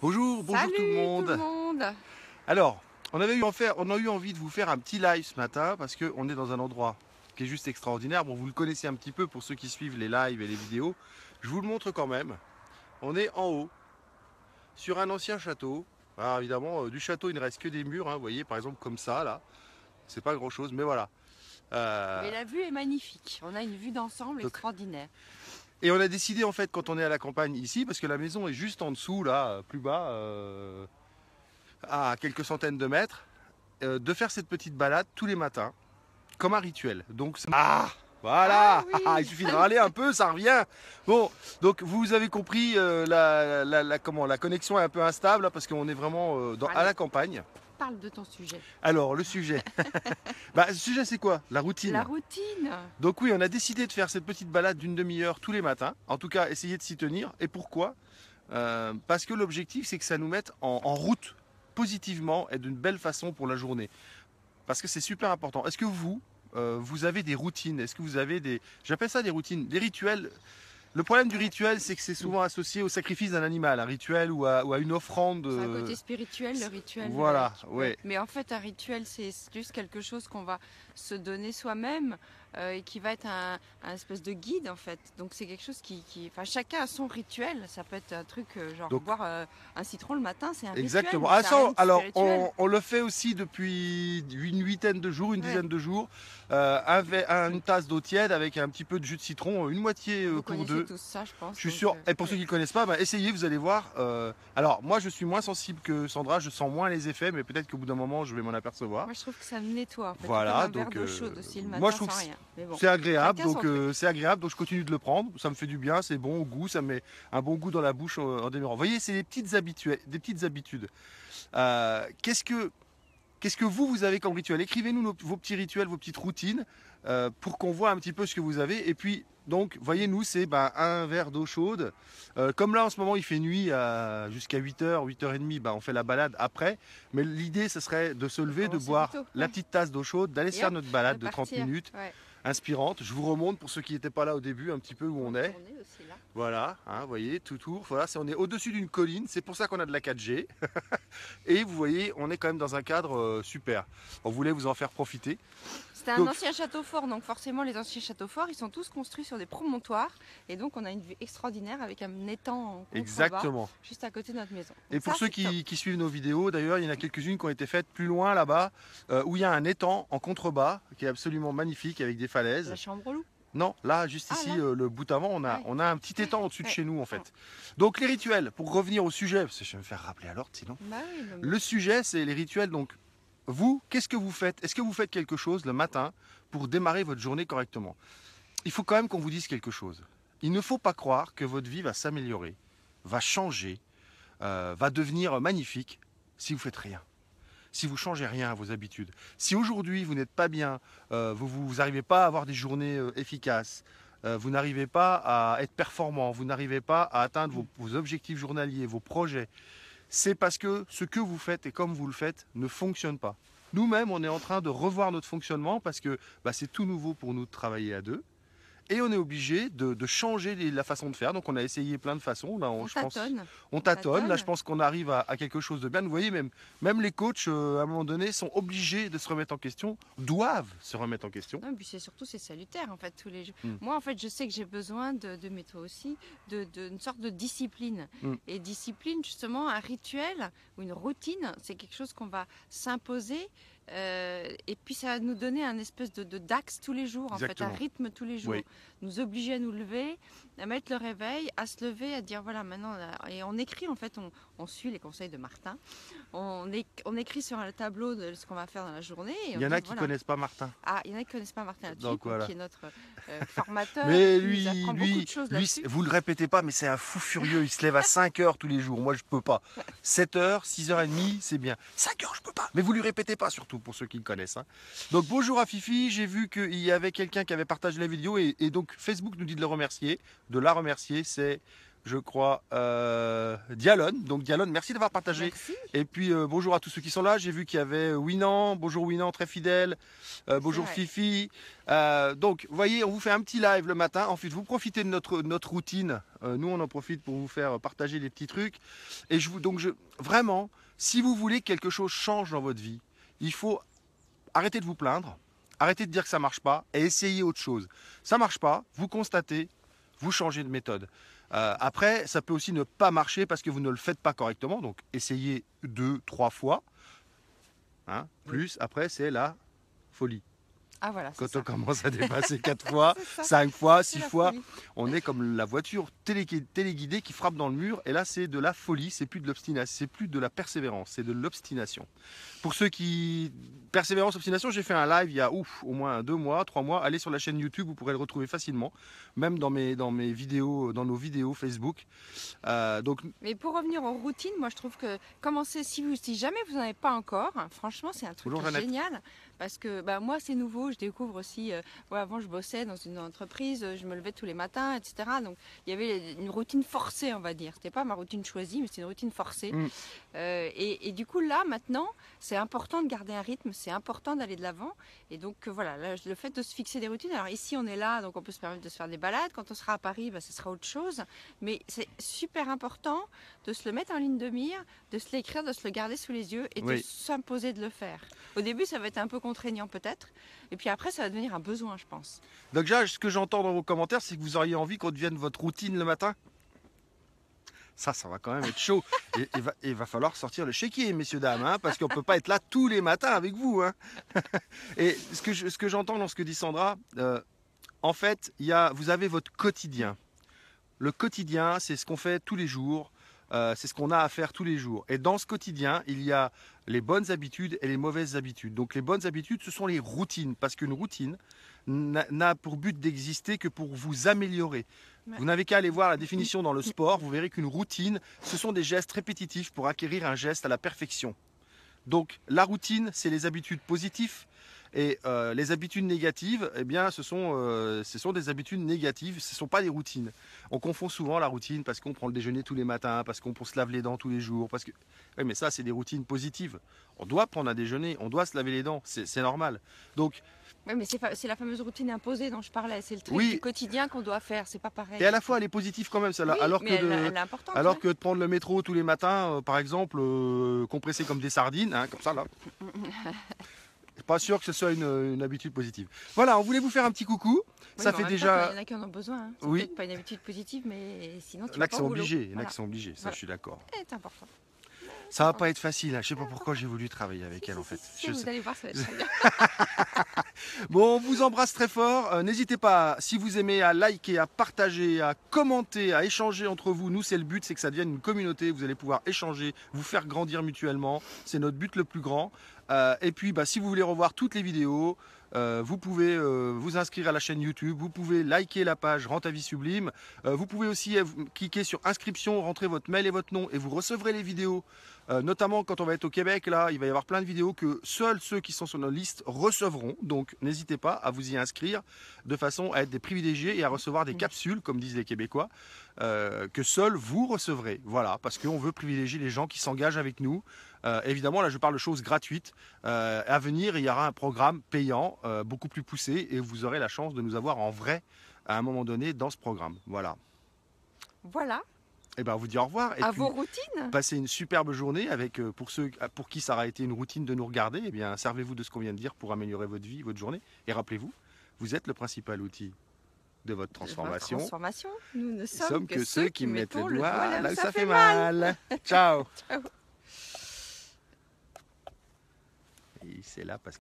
Bonjour Salut tout le tout le monde. monde. Alors, on a eu envie de vous faire un petit live ce matin parce qu'on est dans un endroit qui est juste extraordinaire. Bon, vous le connaissez un petit peu pour ceux qui suivent les lives et les vidéos. Je vous le montre quand même. On est en haut, sur un ancien château. Alors évidemment, du château, il ne reste que des murs, hein, vous voyez, par exemple comme ça, là. C'est pas grand-chose, mais voilà. Euh, Mais la vue est magnifique. On a une vue d'ensemble donc- extraordinaire. et on a décidé en fait quand on est à la campagne ici, parce que la maison est juste en dessous, là, plus bas, à quelques centaines de mètres, de faire cette petite balade tous les matins, comme un rituel. Donc, voilà, Ah oui. il suffit de râler un peu, ça revient. Bon, donc vous avez compris, la connexion est un peu instable hein, parce qu'on est vraiment à la campagne. Parle de ton sujet. Alors, le sujet. Le sujet, c'est quoi? La routine. La routine. Donc oui, on a décidé de faire cette petite balade d'une demi-heure tous les matins. En tout cas, essayer de s'y tenir. Et pourquoi? Parce que l'objectif, c'est que ça nous mette en route positivement et d'une belle façon pour la journée. Parce que c'est super important. Est-ce que vous avez des routines? Est-ce que vous avez des... J'appelle ça des routines, des rituels. Le problème du rituel, c'est que c'est souvent associé au sacrifice d'un animal, un rituel ou à une offrande. C'est un côté spirituel, le rituel. Voilà, ouais. Mais en fait, un rituel, c'est juste quelque chose qu'on va se donner soi-même et qui va être un espèce de guide, en fait. Donc, c'est quelque chose Enfin, chacun a son rituel. Ça peut être un truc genre Donc, boire un citron le matin, c'est un exactement. rituel. Alors, on le fait aussi depuis une huitaine de jours, une dizaine de jours. Une tasse d'eau tiède avec un petit peu de jus de citron, une moitié Vous pour connaissez deux. tous ça, je pense. Je suis sûr. Et pour ceux qui ne connaissent pas, essayez, vous allez voir. Alors, moi, je suis moins sensible que Sandra, je sens moins les effets, mais peut-être qu'au bout d'un moment, je vais m'en apercevoir. Moi, je trouve que ça me nettoie. En fait. Voilà, donc un verre d'eau chaude aussi le matin, moi, je trouve sans que rien. Mais bon, c'est agréable, chacun son truc. c'est agréable, donc je continue de le prendre. Ça me fait du bien, c'est bon au goût, ça met un bon goût dans la bouche en démarrant. Vous voyez, c'est des petites habitudes. Qu'est-ce que vous avez comme rituel? Écrivez-nous vos petits rituels, vos petites routines, pour qu'on voit un petit peu ce que vous avez. Et puis, donc, voyez-nous, c'est un verre d'eau chaude. Comme là, en ce moment, il fait nuit jusqu'à 8h, 8h30, on fait la balade après. Mais l'idée, ce serait de se lever, de boire la petite tasse d'eau chaude, d'aller faire notre balade de 30 minutes, inspirante. Je vous remonte, pour ceux qui n'étaient pas là au début, un petit peu où on est. Aussi, là. Voilà, vous voyez, tout tour. Voilà, on est au-dessus d'une colline, c'est pour ça qu'on a de la 4G. Et vous voyez, on est quand même dans un cadre super. On voulait vous en faire profiter. C'était un ancien château fort, donc forcément les anciens châteaux forts, ils sont tous construits sur des promontoires. Et donc on a une vue extraordinaire avec un étang en contrebas, exactement, juste à côté de notre maison. Donc et pour ceux qui suivent nos vidéos, d'ailleurs, il y en a quelques-unes qui ont été faites plus loin là-bas, où il y a un étang en contrebas, qui est absolument magnifique, avec des falaises. La chambre au loup. Non, là, juste ici, là. le bout avant, on a un petit étang au-dessus de chez nous, en fait. Donc, les rituels, pour revenir au sujet, parce que je vais me faire rappeler à l'ordre, sinon. Le sujet, c'est les rituels. Donc, vous, qu'est-ce que vous faites? Est-ce que vous faites quelque chose le matin pour démarrer votre journée correctement? Il faut quand même qu'on vous dise quelque chose. Il ne faut pas croire que votre vie va s'améliorer, va changer, va devenir magnifique si vous faites rien. Si vous changez rien à vos habitudes, si aujourd'hui vous n'êtes pas bien, vous n'arrivez pas à avoir des journées efficaces, vous n'arrivez pas à être performant, vous n'arrivez pas à atteindre vos objectifs journaliers, vos projets, c'est parce que ce que vous faites et comme vous le faites ne fonctionne pas. Nous-mêmes, on est en train de revoir notre fonctionnement parce que c'est tout nouveau pour nous de travailler à deux. Et on est obligé de changer la façon de faire. Donc on a essayé plein de façons. Là, on tâtonne. On tâtonne. Là, je pense qu'on arrive à quelque chose de bien. Vous voyez, même les coachs, à un moment donné, sont obligés de se remettre en question, doivent se remettre en question. Non, puis c'est salutaire, en fait, tous les jours. Moi, en fait, je sais que j'ai besoin mais toi aussi, d'une sorte de discipline. Et discipline, justement, un rituel ou une routine, c'est quelque chose qu'on va s'imposer. Et puis ça va nous donner un espèce d'axe tous les jours, en fait, un rythme tous les jours. Nous obliger à nous lever, à mettre le réveil, à se lever, à dire voilà maintenant, et on écrit en fait, on suit les conseils de Martin, on écrit sur un tableau de ce qu'on va faire dans la journée. Et il y en a qui ne connaissent pas Martin. Ah, il y en a qui connaissent pas Martin qui est notre formateur. Mais lui, vous le répétez pas, mais c'est un fou furieux, il se lève à 5h tous les jours, moi je peux pas. 7h, 6h30, c'est bien. 5h, je peux pas. Mais vous lui répétez pas surtout, pour ceux qui le connaissent. Donc bonjour à Fifi, j'ai vu qu'il y avait quelqu'un qui avait partagé la vidéo et donc Facebook nous dit de la remercier, c'est je crois, Dialone. Donc Dialone, merci d'avoir partagé. Merci. Et puis bonjour à tous ceux qui sont là. J'ai vu qu'il y avait Winan. Bonjour Winan, très fidèle. Bonjour Fifi. Donc vous voyez, on vous fait un petit live le matin. Ensuite, vous profitez de notre routine. Nous, on en profite pour vous faire partager des petits trucs. Et vraiment, si vous voulez que quelque chose change dans votre vie, il faut arrêter de vous plaindre. Arrêtez de dire que ça ne marche pas et essayez autre chose. Ça ne marche pas, vous constatez, vous changez de méthode. Après, ça peut aussi ne pas marcher parce que vous ne le faites pas correctement. Donc, essayez 2, 3 fois. Hein, plus, après, c'est la folie. Ah, voilà, quand on commence à dépasser 4 fois, 5 fois, 6 fois, on est comme la voiture téléguidée qui frappe dans le mur. Et là, c'est de la folie, c'est plus de l'obstination, c'est plus de la persévérance, c'est de l'obstination. Pour ceux qui... Persévérance, obstination, j'ai fait un live il y a au moins 2 mois, 3 mois. Allez sur la chaîne YouTube, vous pourrez le retrouver facilement, même dans mes vidéos, dans nos vidéos Facebook. Mais pour revenir aux routines, moi je trouve que commencer, si jamais vous n'en avez pas encore, franchement c'est un truc génial. Parce que moi c'est nouveau, je découvre aussi, avant je bossais dans une entreprise, je me levais tous les matins, etc. Donc il y avait une routine forcée, on va dire. C'était pas ma routine choisie, mais c'était une routine forcée. Et du coup là, maintenant, c'est important de garder un rythme, c'est important d'aller de l'avant. Et donc voilà, là, le fait de se fixer des routines, alors ici on est là, donc on peut se permettre de se faire des balades. Quand on sera à Paris, ce sera autre chose. Mais c'est super important de se le mettre en ligne de mire, de se l'écrire, de se le garder sous les yeux et de s'imposer de le faire. Au début, ça va être un peu contraignant peut-être, et puis après, ça va devenir un besoin, je pense. Donc déjà, ce que j'entends dans vos commentaires, c'est que vous auriez envie qu'on devienne votre routine le matin. Ça va quand même être chaud. Et il va falloir sortir le chéquier, messieurs, dames, hein, parce qu'on ne peut pas être là tous les matins avec vous. Hein. Et ce que j'entends dans ce que dit Sandra, en fait, vous avez votre quotidien. Le quotidien, c'est ce qu'on fait tous les jours. C'est ce qu'on a à faire tous les jours. Et dans ce quotidien, il y a les bonnes habitudes et les mauvaises habitudes. Donc les bonnes habitudes, ce sont les routines. Parce qu'une routine n'a pour but d'exister que pour vous améliorer. Ouais. Vous n'avez qu'à aller voir la définition dans le sport. Vous verrez qu'une routine, ce sont des gestes répétitifs pour acquérir un geste à la perfection. Donc la routine, c'est les habitudes positives. Et les habitudes négatives, eh bien, ce sont des habitudes négatives, ce ne sont pas des routines. On confond souvent la routine parce qu'on prend le déjeuner tous les matins, parce qu'on se lave les dents tous les jours. Oui, mais ça, c'est des routines positives. On doit prendre un déjeuner, on doit se laver les dents, c'est normal. Donc, oui, mais c'est la fameuse routine imposée dont je parlais. C'est le truc du quotidien qu'on doit faire, c'est pas pareil. Et à la fois, elle est positive quand même, celle-là. Oui, alors que de prendre le métro tous les matins, par exemple, compressé comme des sardines, hein, comme ça, là. Pas sûr que ce soit une habitude positive. Voilà, on voulait vous faire un petit coucou. Oui, ça fait déjà. Il y en a qui en ont besoin. Hein. C'est peut-être pas une habitude positive, mais sinon tu vas pas au boulot. Il y en a qui sont obligés. Ça, je suis d'accord. C'est important. Ça va pas être facile. Hein. Je sais pas pourquoi j'ai voulu travailler avec elle en fait. Vous allez voir, ça va être très bien. Bon, on vous embrasse très fort. N'hésitez pas, si vous aimez, à liker, à partager, à commenter, à échanger entre vous. Nous, c'est le but, c'est que ça devienne une communauté. Vous allez pouvoir échanger, vous faire grandir mutuellement. C'est notre but le plus grand. Et puis, si vous voulez revoir toutes les vidéos, vous pouvez vous inscrire à la chaîne YouTube, vous pouvez liker la page Rends ta vie sublime, vous pouvez aussi cliquer sur inscription, rentrer votre mail et votre nom et vous recevrez les vidéos, notamment quand on va être au Québec, là il va y avoir plein de vidéos que seuls ceux qui sont sur notre liste recevront, donc n'hésitez pas à vous y inscrire de façon à être des privilégiés et à recevoir des capsules, comme disent les Québécois, que seuls vous recevrez, voilà, parce qu'on veut privilégier les gens qui s'engagent avec nous. Évidemment, là je parle de choses gratuites. À venir, il y aura un programme payant, beaucoup plus poussé, et vous aurez la chance de nous avoir en vrai à un moment donné dans ce programme. Voilà. Voilà. Et on vous dit au revoir. Et à vos routines. Passez une superbe journée avec, pour ceux pour qui ça aura été une routine de nous regarder, eh bien, servez-vous de ce qu'on vient de dire pour améliorer votre vie, votre journée. Et rappelez-vous, vous êtes le principal outil de votre transformation. Nous ne sommes que ceux qui mettent le doigt là où ça fait mal. Ciao. Ciao. Et c'est là parce que